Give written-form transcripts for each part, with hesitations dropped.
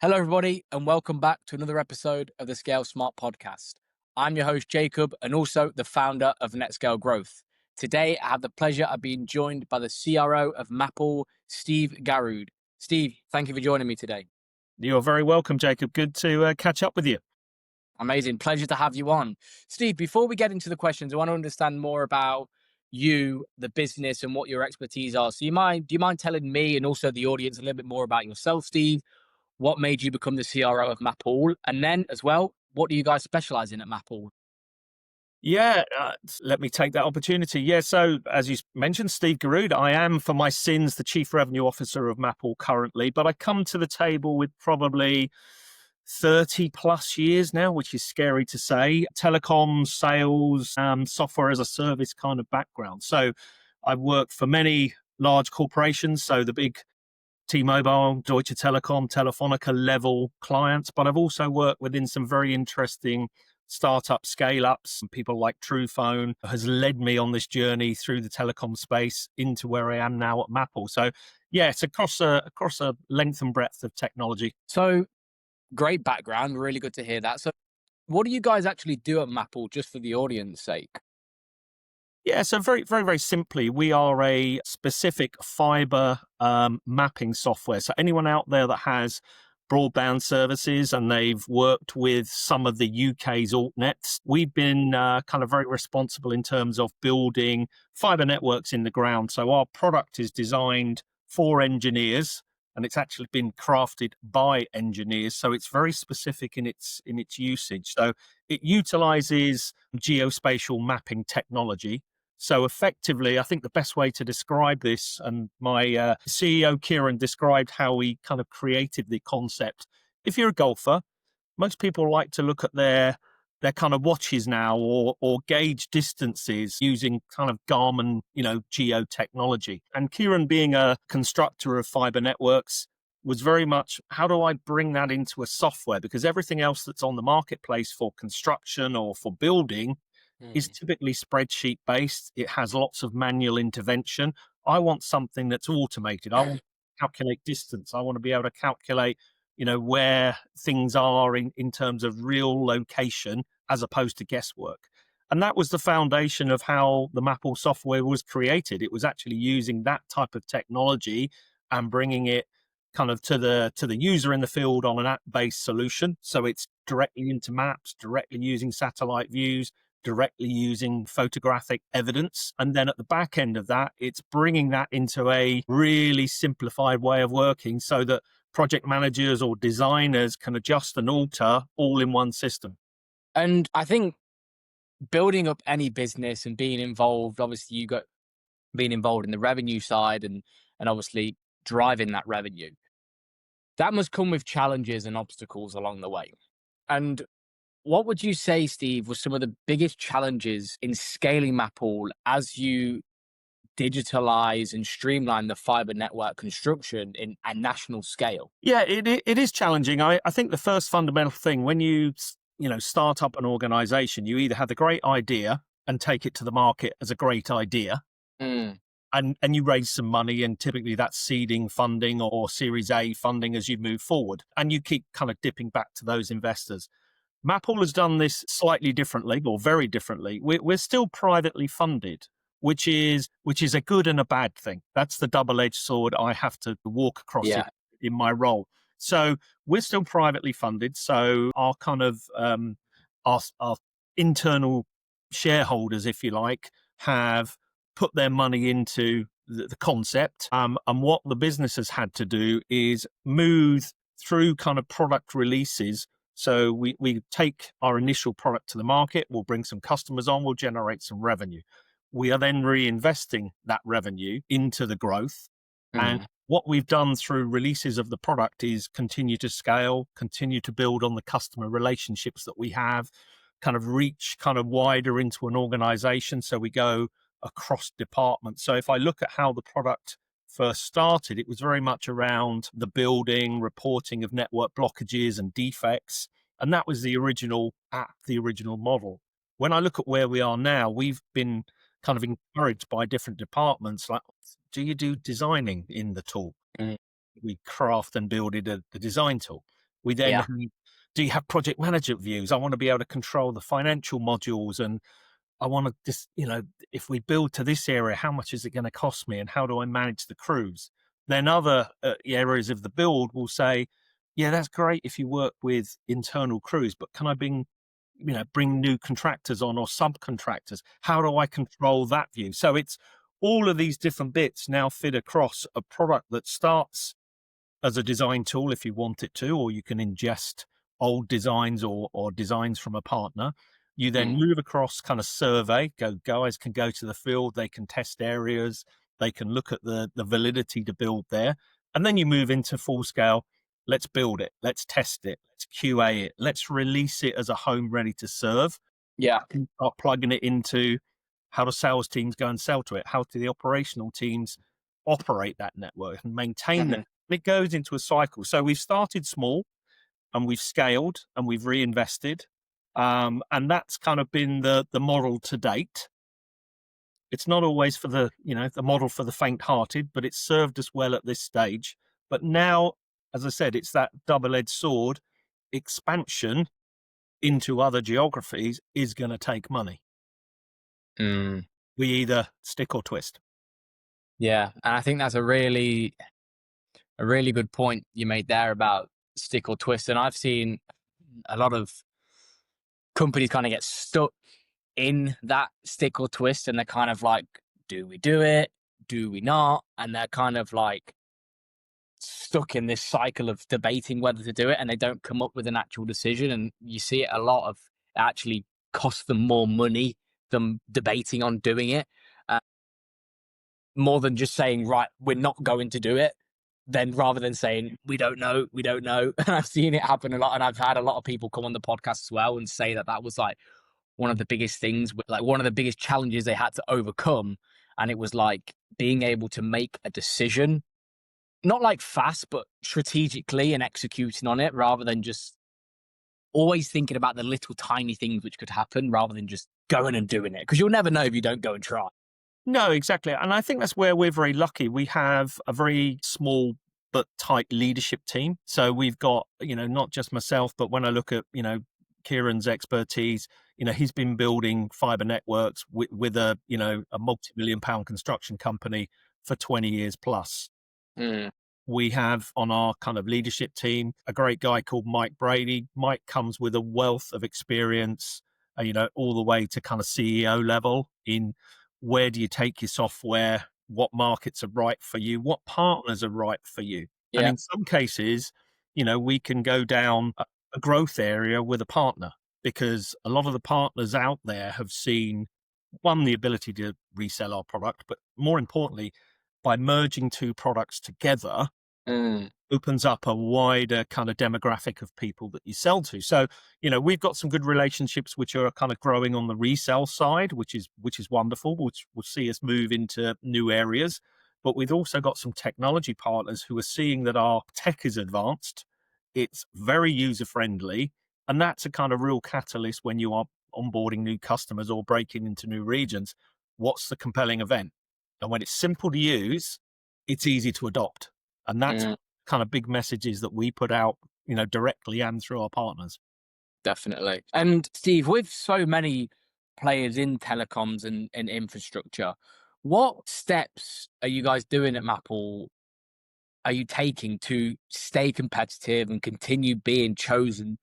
Hello, everybody, and welcome back to another episode of the Scale Smart podcast. I'm your host, Jacob, and also the founder of NetScale Growth. Today, I have the pleasure of being joined by the CRO of MapAll, Steve Garrood. Steve, thank you for joining me today. You're very welcome, Jacob. Good to catch up with you. Amazing. Pleasure to have you on. Steve, before we get into the questions, I want to understand more about you, the business, and what your expertise are. So do you mind telling me and also the audience a little bit more about yourself, Steve? What made you become the CRO of MapAll? And then as well, what do you guys specialize in at MapAll? Yeah, let me take that opportunity. Yeah, so as you mentioned, Steve Garrood, I am, for my sins, the Chief Revenue Officer of MapAll currently, but I come to the table with probably 30 plus years now, which is scary to say, telecoms, sales, software as a service kind of background. So I've worked for many large corporations, so the big T-Mobile, Deutsche Telekom, Telefonica level clients, but I've also worked within some very interesting startup scale-ups. People like TruePhone has led me on this journey through the telecom space into where I am now at MapAll. So yeah, it's across a length and breadth of technology. So great background. Really good to hear that. So what do you guys actually do at MapAll, just for the audience sake? Yeah, so very, very, very simply, we are a specific fiber mapping software. So anyone out there that has broadband services and they've worked with some of the UK's altnets, we've been kind of very responsible in terms of building fiber networks in the ground. So our product is designed for engineers, and it's actually been crafted by engineers. So it's very specific in its usage. So it utilizes geospatial mapping technology. So effectively, I think the best way to describe this, and my CEO, Kieran, described how we kind of created the concept. If you're a golfer, most people like to look at their kind of watches now or gauge distances using kind of Garmin, geo technology. And Kieran, being a constructor of fiber networks, was very much, how do I bring that into a software? Because everything else that's on the marketplace for construction or for building is typically spreadsheet based. It has lots of manual intervention. I want something that's automated. I want to calculate distance. I want to be able to calculate, where things are in terms of real location as opposed to guesswork. And that was the foundation of how the MapAll software was created. It was actually using that type of technology and bringing it kind of to the user in the field on an app-based solution. So it's directly into maps, directly using satellite views, directly using photographic evidence. And then at the back end of that, it's bringing that into a really simplified way of working so that project managers or designers can adjust and alter all in one system. And I think building up any business and being involved, obviously you got being involved in the revenue side and obviously driving that revenue. That must come with challenges and obstacles along the way. And what would you say, Steve, was some of the biggest challenges in scaling MapAll as you digitalize and streamline the fiber network construction in a national scale? Yeah, it is challenging. I think the first fundamental thing when you start up an organization, you either have a great idea and take it to the market as a great idea, Mm. and you raise some money, and typically that's seeding funding or Series A funding as you move forward, and you keep kind of dipping back to those investors. MapAll has done this slightly differently, or very differently. We're still privately funded, which is a good and a bad thing. That's the double-edged sword I have to walk across Yeah. in my role. So we're still privately funded. So our kind of our internal shareholders, if you like, have put their money into the concept. And what the business has had to do is move through kind of product releases. So we take our initial product to the market, we'll bring some customers on, we'll generate some revenue. We are then reinvesting that revenue into the growth. And Mm. what we've done through releases of the product is continue to scale, continue to build on the customer relationships that we have, kind of reach kind of wider into an organization. So we go across departments. So if I look at how the product first started, it was very much around the building, reporting of network blockages and defects. And that was the original app, the original model. When I look at where we are now, we've been kind of encouraged by different departments, like, do you do designing in the tool? Mm. We craft and build the design tool. We then Yeah. have, do you have project manager views? I want to be able to control the financial modules, and I want to just, if we build to this area, how much is it going to cost me, and how do I manage the crews? Then other areas of the build will say, yeah, that's great if you work with internal crews, but can I bring new contractors on or subcontractors? How do I control that view? So it's all of these different bits now fit across a product that starts as a design tool if you want it to, or you can ingest old designs or designs from a partner. You then Mm. move across kind of survey, guys can go to the field, they can test areas, they can look at the validity to build there. And then you move into full scale. Let's build it. Let's test it. Let's QA it. Let's release it as a home ready to serve. Yeah. Start plugging it into how do sales teams go and sell to it? How do the operational teams operate that network and maintain Hmm. it? It goes into a cycle. So we've started small and we've scaled and we've reinvested. And that's kind of been the model to date. It's not always for the model for the faint hearted, but it's served us well at this stage. But now, as I said, it's that double edged sword. Expansion into other geographies is going to take money. Mm. We either stick or twist. Yeah. And I think that's a really good point you made there about stick or twist. And I've seen a lot of companies kind of get stuck in that stick or twist, and they're kind of like, do we do it? Do we not? And they're kind of like stuck in this cycle of debating whether to do it, and they don't come up with an actual decision. And you see it a lot of it actually costs them more money than debating on doing it, uh, more than just saying, right, we're not going to do it. Then rather than saying we don't know, we don't know. And I've seen it happen a lot, and I've had a lot of people come on the podcast as well and say that that was like one of the biggest things, like one of the biggest challenges they had to overcome. And it was like being able to make a decision, not like fast, but strategically and executing on it rather than just always thinking about the little tiny things which could happen rather than just going and doing it. Cause you'll never know if you don't go and try. No, exactly. And I think that's where we're very lucky. We have a very small but tight leadership team. So we've got, not just myself, but when I look at, Kieran's expertise, he's been building fiber networks with a multi-million pound construction company for 20 years plus. Mm. We have on our kind of leadership team a great guy called Mike Brady. Mike comes with a wealth of experience, all the way to kind of CEO level in where do you take your software, what markets are right for you, what partners are right for you. And Yeah. in some cases, we can go down a growth area with a partner because a lot of the partners out there have seen one, the ability to resell our product, but more importantly, by merging two products together, Mm. opens up a wider kind of demographic of people that you sell to. So, we've got some good relationships which are kind of growing on the resell side, which is wonderful, which will see us move into new areas. But we've also got some technology partners who are seeing that our tech is advanced, it's very user friendly, and that's a kind of real catalyst when you are onboarding new customers or breaking into new regions. What's the compelling event? And when it's simple to use, it's easy to adopt. And that's Mm. kind of big messages that we put out, directly and through our partners. Definitely. And Steve, with so many players in telecoms and infrastructure, what steps are you guys doing at MapAll? Are you taking to stay competitive and continue being chosen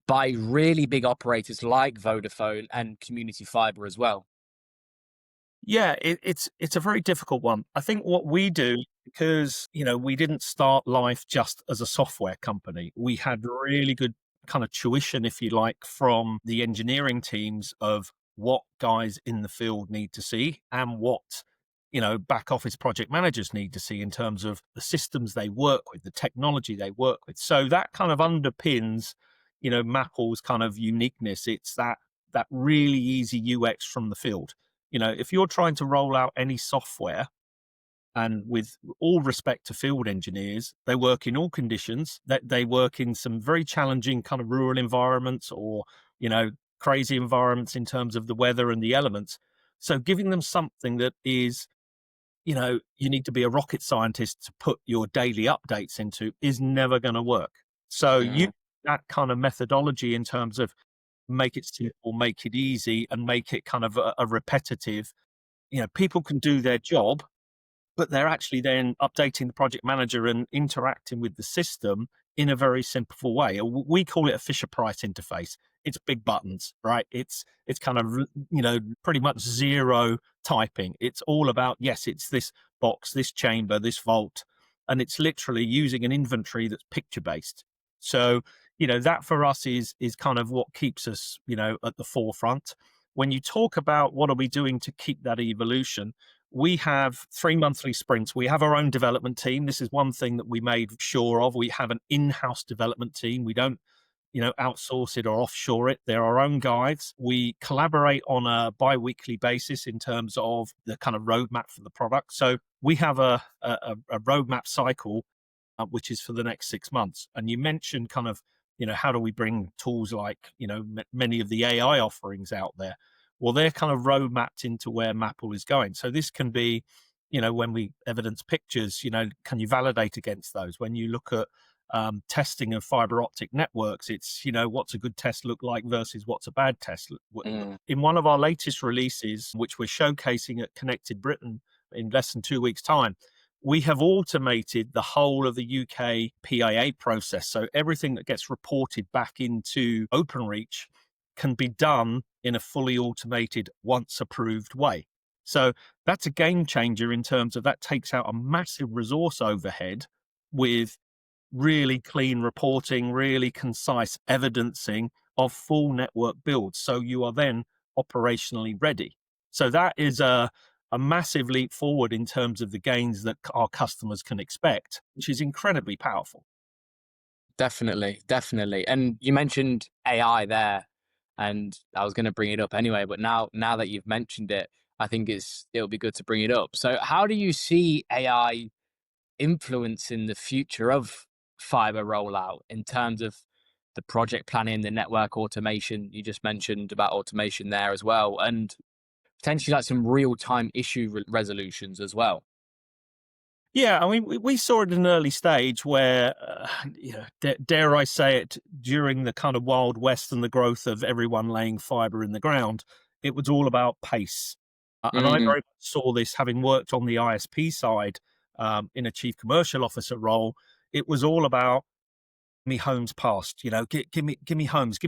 by really big operators like Vodafone and Community Fibre as well? Yeah, it's a very difficult one. I think what we do, because we didn't start life just as a software company. We had really good kind of tuition, if you like, from the engineering teams of what guys in the field need to see and what back office project managers need to see in terms of the systems they work with, the technology they work with. So that kind of underpins, Mapple's kind of uniqueness. It's that really easy UX from the field. If you're trying to roll out any software, and with all respect to field engineers, they work in all conditions, that they work in some very challenging kind of rural environments or, crazy environments in terms of the weather and the elements. So giving them something that is, you need to be a rocket scientist to put your daily updates into is never going to work. So you Mm, that kind of methodology in terms of make it simple, make it easy, and make it kind of a repetitive. People can do their job, but they're actually then updating the project manager and interacting with the system in a very simple way. We call it a Fisher Price interface. It's big buttons, right? It's kind of pretty much zero typing. It's all about, yes, it's this box, this chamber, this vault, and it's literally using an inventory that's picture based. So that for us is kind of what keeps us at the forefront. When you talk about what are we doing to keep that evolution, we have 3 monthly sprints. We have our own development team. This is one thing that we made sure of. We have an in-house development team. We don't, outsource it or offshore it. They're our own guys. We collaborate on a bi-weekly basis in terms of the kind of roadmap for the product. So we have a roadmap cycle, which is for the next 6 months. And you mentioned kind of, how do we bring tools like, many of the AI offerings out there? Well, they're kind of road mapped into where MapAll is going. So this can be, when we evidence pictures, can you validate against those? When you look at testing of fiber optic networks, it's, what's a good test look like versus what's a bad test. mm, In one of our latest releases, which we're showcasing at Connected Britain in less than 2 weeks' time, we have automated the whole of the UK PIA process. So everything that gets reported back into OpenReach can be done in a fully automated, once approved way. So that's a game changer in terms of that takes out a massive resource overhead with really clean reporting, really concise evidencing of full network builds. So you are then operationally ready. So that is a massive leap forward in terms of the gains that our customers can expect, which is incredibly powerful. definitely, definitely. And you mentioned AI there, and I was going to bring it up anyway, but now that you've mentioned it, I think it'll be good to bring it up. So, how do you see AI influencing the future of fiber rollout in terms of the project planning, the network automation? You just mentioned about automation there as well, and potentially like some real time issue resolutions as well. Yeah, I mean, we saw it at an early stage where, dare I say it, during the kind of Wild West and the growth of everyone laying fiber in the ground, it was all about pace. And I Mm, very much saw this having worked on the ISP side in a chief commercial officer role. It was all about me homes passed, give me homes.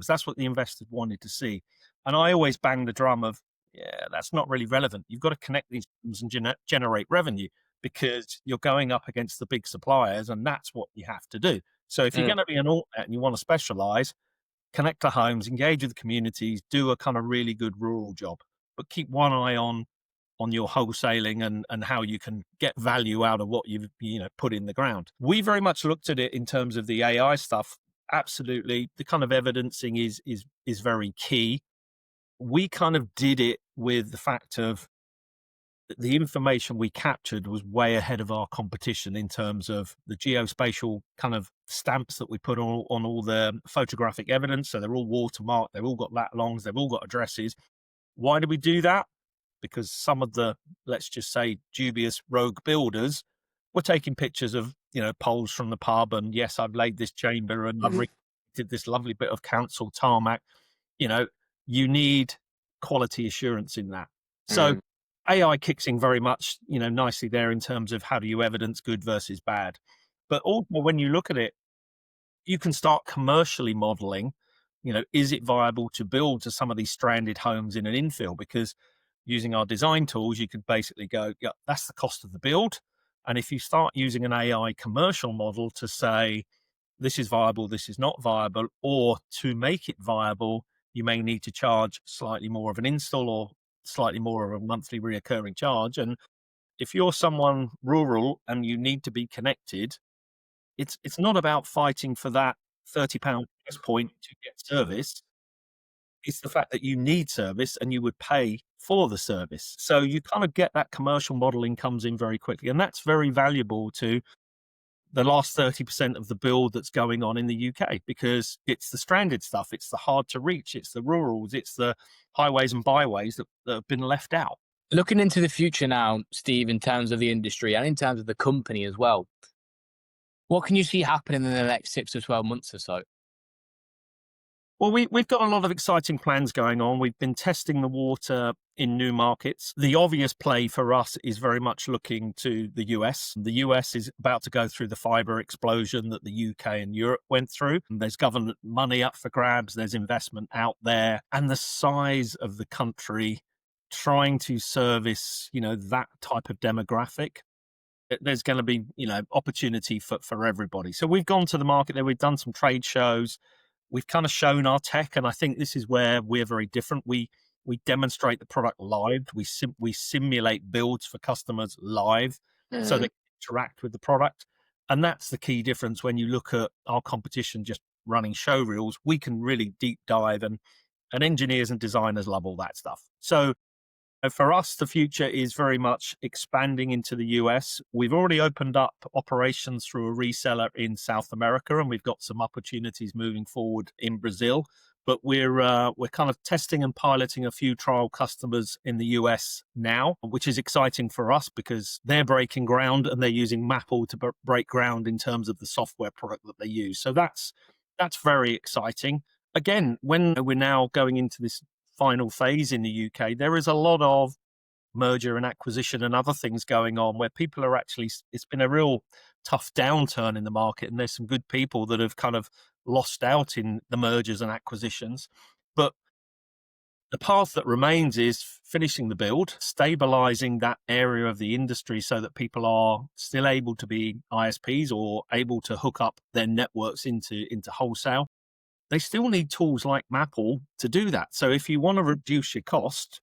That's what the investors wanted to see. And I always bang the drum of, yeah, that's not really relevant. You've got to connect these homes and generate revenue because you're going up against the big suppliers, and that's what you have to do. So if you're mm, going to be an altnet and you want to specialize, connect to homes, engage with the communities, do a kind of really good rural job, but keep one eye on your wholesaling and how you can get value out of what you've put in the ground. We very much looked at it in terms of the AI stuff. Absolutely, the kind of evidencing is very key. We kind of did it with the fact of the information we captured was way ahead of our competition in terms of the geospatial kind of stamps that we put on all the photographic evidence. So they're all watermarked, they've all got lat longs, they've all got addresses. Why do we do that? Because some of the, let's just say, dubious rogue builders were taking pictures of, poles from the pub. And yes, I've laid this chamber and I've did this lovely bit of council tarmac. You know, you need quality assurance in that. So mm. AI kicks in very much, nicely there in terms of how do you evidence good versus bad. But also when you look at it, you can start commercially modeling, is it viable to build to some of these stranded homes in an infill? Because using our design tools, you could basically go, yeah, that's the cost of the build. And if you start using an AI commercial model to say, this is viable, this is not viable, or to make it viable, you may need to charge slightly more of an install or slightly more of a monthly reoccurring charge. And if you're someone rural and you need to be connected, it's not about fighting for that £30 price point to get service. It's the fact that you need service and you would pay for the service. So you kind of get that commercial modeling comes in very quickly. And that's very valuable to the last 30% of the build that's going on in the UK because it's the stranded stuff, it's the hard to reach, it's the rurals, it's the highways and byways that have been left out. Looking into the future now, Steve, in terms of the industry and in terms of the company as well, What can you see happening in the next 6 to 12 months or so? Well, we've got a lot of exciting plans going on. We've been testing the water in new markets. The obvious play for us is very much looking to the US. The US is about to go through the fiber explosion that the UK and Europe went through. And there's government money up for grabs, there's investment out there, and the size of the country trying to service, that type of demographic. There's going to be, opportunity for everybody. So we've gone to the market there. We've done some trade shows. We've kind of shown our tech, and I think this is where we're very different. We demonstrate the product live. We simulate builds for customers live, so they Mhm. can interact with the product, and that's the key difference. When you look at our competition just running show reels, we can really deep dive, and engineers and designers love all that stuff. So for us, the future is very much expanding into the US. We've already opened up operations through a reseller in South America, and we've got some opportunities moving forward in Brazil. But we're kind of testing and piloting a few trial customers in the US now, which is exciting for us because they're breaking ground and they're using MapAll to break ground in terms of the software product that they use. So that's very exciting. Again, when we're now going into this final phase in the UK, there is a lot of merger and acquisition and other things going on where people are actually, it's been a real tough downturn in the market. And there's some good people that have kind of lost out in the mergers and acquisitions. But the path that remains is finishing the build, stabilizing that area of the industry so that people are still able to be ISPs or able to hook up their networks into wholesale. They still need tools like MapAll to do that. So if you want to reduce your cost,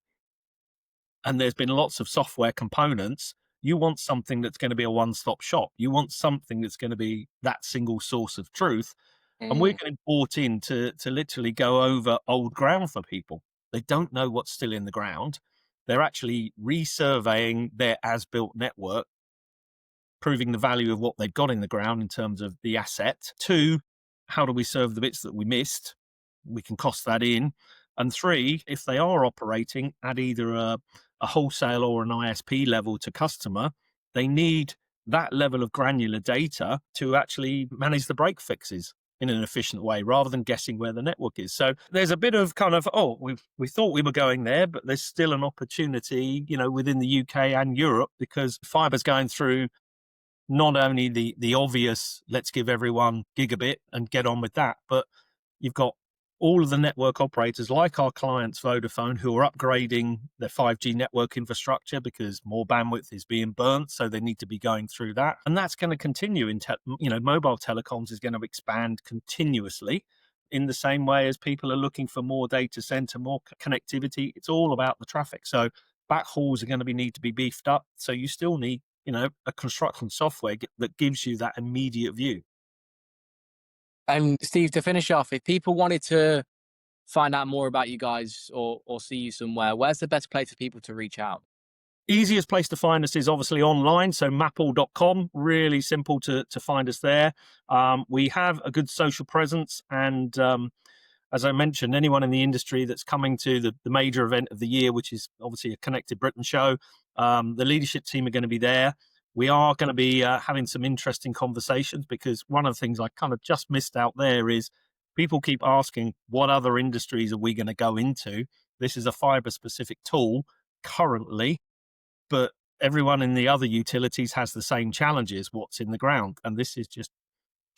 and there's been lots of software components, you want something that's going to be a one-stop shop. You want something that's going to be that single source of truth. And we're Mm. getting bought in to literally go over old ground for people. They don't know what's still in the ground. They're actually resurveying their as-built network, proving the value of what they've got in the ground in terms of the asset. Two, how do we serve the bits that we missed? We can cost that in. And three, if they are operating at either a wholesale or an ISP level to customer, they need that level of granular data to actually manage the break fixes in an efficient way rather than guessing where the network is. So there's a bit of kind of, we thought we were going there, but there's still an opportunity, within the UK and Europe because fiber's going through not only the obvious, let's give everyone gigabit and get on with that, but you've got all of the network operators like our clients, Vodafone, who are upgrading their 5G network infrastructure because more bandwidth is being burnt. So they need to be going through that. And that's going to continue mobile telecoms is going to expand continuously in the same way as people are looking for more data center, more connectivity. It's all about the traffic. So backhauls are going to need to be beefed up. So you still need, a construction software that gives you that immediate view. And Steve, to finish off, if people wanted to find out more about you guys or see you somewhere, where's the best place for people to reach out? Easiest place to find us is obviously online. So mapall.com, really simple to find us there. We have a good social presence. And as I mentioned, anyone in the industry that's coming to the major event of the year, which is obviously a Connected Britain show, the leadership team are going to be there. We are going to be having some interesting conversations because one of the things I kind of just missed out there is people keep asking, what other industries are we going to go into? This is a fiber specific tool currently, but everyone in the other utilities has the same challenges. What's in the ground? And this is just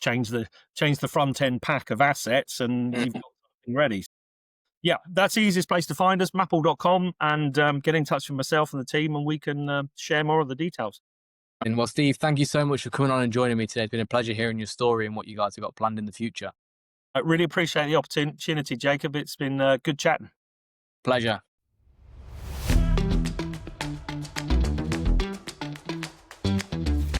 change the front end pack of assets and you've got something ready. Yeah, that's the easiest place to find us, mapple.com, and get in touch with myself and the team and we can share more of the details. And well, Steve, thank you so much for coming on and joining me today. It's been a pleasure hearing your story and what you guys have got planned in the future. I really appreciate the opportunity, Jacob. It's been good chatting. Pleasure.